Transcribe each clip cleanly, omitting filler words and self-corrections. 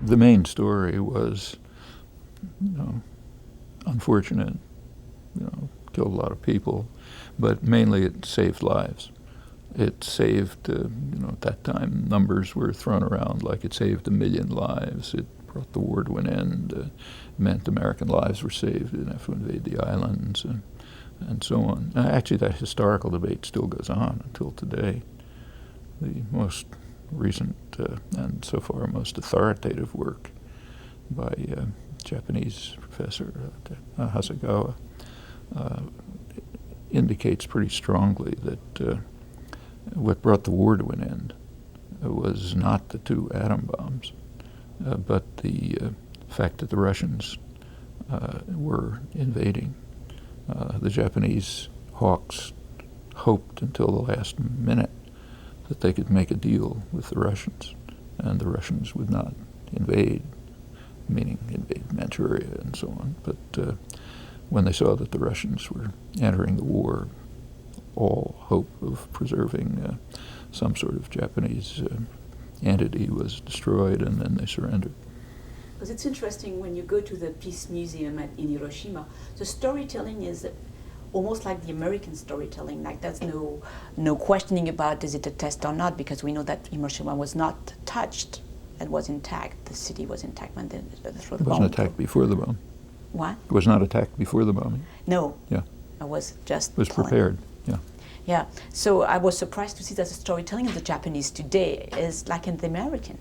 the main story was, unfortunate, killed a lot of people, but mainly it saved lives. It saved, at that time, numbers were thrown around like it saved 1 million lives. It brought the war to an end, meant American lives were saved, didn't have to invade the islands, and so on. Actually, that historical debate still goes on until today. The most recent and so far most authoritative work by a Japanese professor, Hasegawa, indicates pretty strongly that what brought the war to an end was not the 2 atom bombs, but the fact that the Russians were invading. The Japanese hawks hoped until the last minute that they could make a deal with the Russians, and the Russians would not invade, meaning invade Manchuria and so on. But when they saw that the Russians were entering the war, all hope of preserving some sort of Japanese entity was destroyed, and then they surrendered. Because it's interesting, when you go to the Peace Museum in Hiroshima, the storytelling is almost like the American storytelling. Like, there's no questioning about is it a test or not, because we know that Hiroshima was not touched. It was intact. The city was intact when they threw the bomb. It wasn't attacked before the bomb. What? It was not attacked before the bombing. No. Yeah. It was just... It was prepared, yeah. Yeah. So I was surprised to see that the storytelling of the Japanese today is like in the American.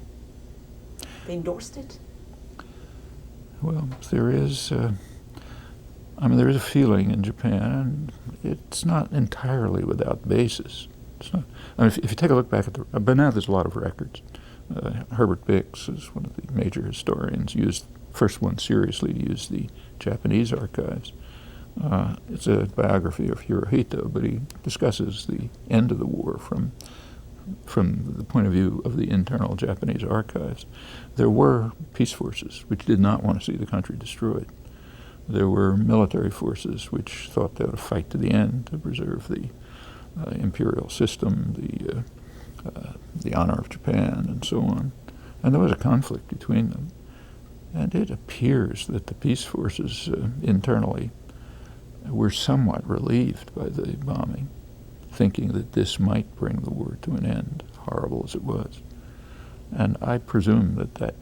They endorsed it. Well, there is... there is a feeling in Japan, and it's not entirely without basis. It's not, if you take a look back at but now there's a lot of records. Herbert Bix is one of the major historians, first one seriously to use the Japanese archives. It's a biography of Hirohito, but he discusses the end of the war from the point of view of the internal Japanese archives. There were peace forces which did not want to see the country destroyed. There were military forces which thought they ought to fight to the end to preserve the imperial system, the honor of Japan, and so on. And there was a conflict between them. And it appears that the peace forces internally were somewhat relieved by the bombing, thinking that this might bring the war to an end, horrible as it was. And I presume that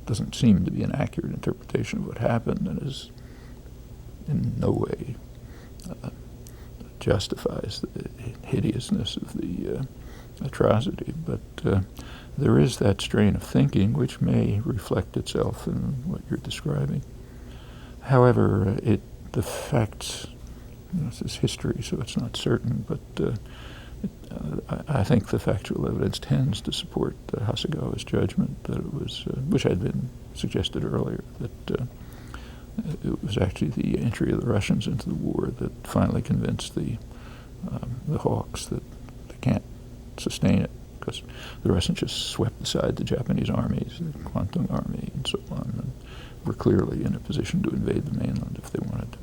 doesn't seem to be an accurate interpretation of what happened, and is in no way justifies the hideousness of the atrocity. But there is that strain of thinking which may reflect itself in what you're describing. However, the facts, this is history, so it's not certain, but I think the factual evidence tends to support Hasegawa's judgment that it was, which had been suggested earlier, that it was actually the entry of the Russians into the war that finally convinced the hawks that they can't sustain it, because the Russians just swept aside the Japanese armies, the Kwantung Army, and so on, and were clearly in a position to invade the mainland if they wanted to.